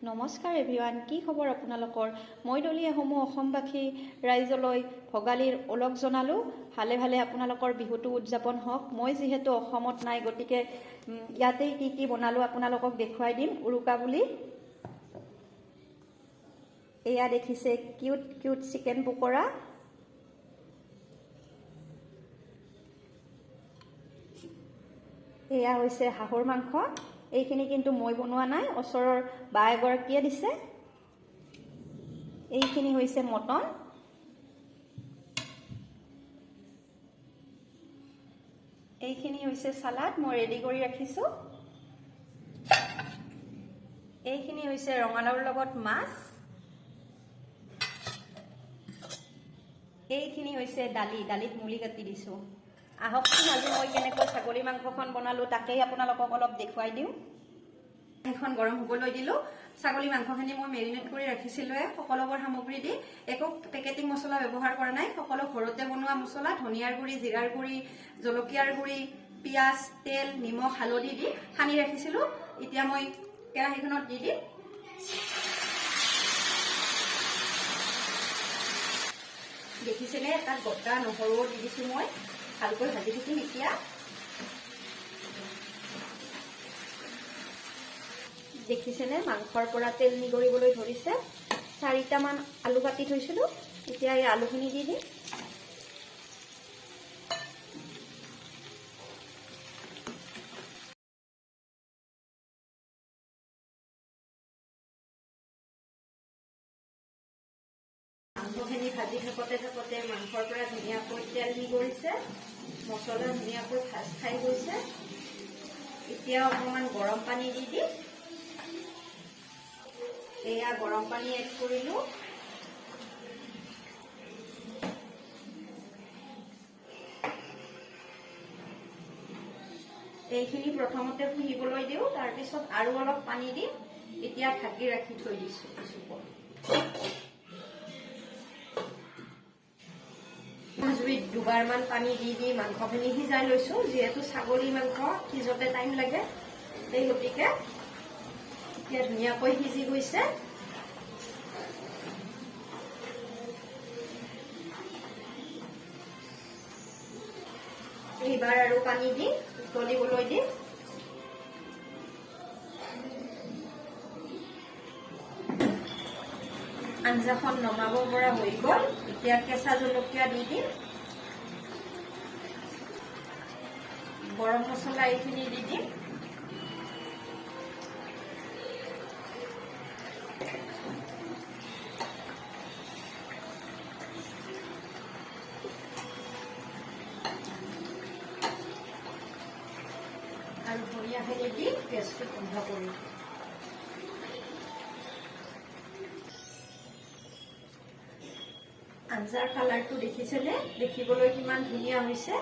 নমস্কাৰ এভৰিৱান, কি খবৰ আপোনালোকৰ? মই ডলি আহোমো অসমবাসী ৰাইজলৈ ভোগালীৰ ওলগ জনালোঁ। ভালে ভালে আপোনালোকৰ বিহুটো উদযাপন হওক। মই যিহেতু অসমত নাই, গতিকে ইয়াতেই কি বনালোঁ আপোনালোকক দেখুৱাই দিম উৰুকা বুলি। এয়া দেখিছে কিউট কিউট চিকেন পকৰা। এয়া হৈছে হাঁহৰ মাংস। এইখিনি কিন্তু মই বনোৱা নাই, ওচৰৰ বা এগৰাকীয়ে দিছে। এইখিনি হৈছে মটন। এইখিনি হৈছে সালাড, মই ৰেডি কৰি ৰাখিছোঁ। এইখিনি হৈছে ৰঙালাওৰ লগত মাছ। এইখিনি হৈছে দালিত মুলি কাটি দিছোঁ। আহকচোন আজি মই কেনেকৈ ছাগলী মাংসখন বনালোঁ তাকেই আপোনালোকক অলপ দেখুৱাই দিওঁ। এখন গৰম হ'বলৈ দিলোঁ। ছাগলী মাংসখিনি মই মেৰিনেট কৰি ৰাখিছিলোঁৱে সকলোবোৰ সামগ্ৰী দি। একো পেকেটিং মছলা ব্যৱহাৰ কৰা নাই, সকলো ঘৰতে বনোৱা মছলা, ধনিয়াৰ গুড়ি, জিৰাৰ গুড়ি, জলকীয়াৰ গুড়ি, পিঁয়াজ, তেল, নিমখ, হালধি দি সানি ৰাখিছিলোঁ। এতিয়া মই কেৰাহীখনত দি দিম। দেখিছেনে, তাত গোটা নহৰুও দি দিছোঁ মই। ভালকৈ ভাজি থাকিম এতিয়া। দেখিছেনে, মাংসৰ পৰা তেল নিগৰিবলৈ ধৰিছে। 4টামান আলু কাটি থৈছিলোঁ, এতিয়া এই আলুখিনি দি দিম। মাংসখিনি ভাজি থাকোঁতে মাংসৰ পৰা ধুনীয়াকৈ তেল নিগৰিছে, মছলা ধুনীয়াকৈ ভাজ খাই গৈছে। এতিয়া অকণমান গৰম পানী দি দিম। এয়া গৰম পানী এড কৰিলোঁ। এইখিনি প্ৰথমতে শুহিবলৈ দিওঁ, তাৰপিছত আৰু অলপ পানী দিম। এতিয়া ঢাকি ৰাখি থৈ দিছোঁ কিছুপৰ। জুইত দুবাৰমান পানী দি মাংসখিনি সিজাই লৈছোঁ। যিহেতু ছাগলী মাংস সিজোতে টাইম লাগে, সেই গতিকে এতিয়া ধুনীয়াকৈ সিজি গৈছে। এইবাৰ আৰু পানী দি উতলিবলৈ দিম। আঞ্জাখন নমাব পৰা হৈ গ'ল। এতিয়া কেঁচা জলকীয়া দি দিম, গৰম মছলা এইখিনি দি দিম। আৰু ধনিয়াখিনি দি গেছটো বন্ধ কৰিম। আঞ্জাৰ কালাৰটো দেখিছেনে, দেখিবলৈ কিমান ধুনীয়া হৈছে।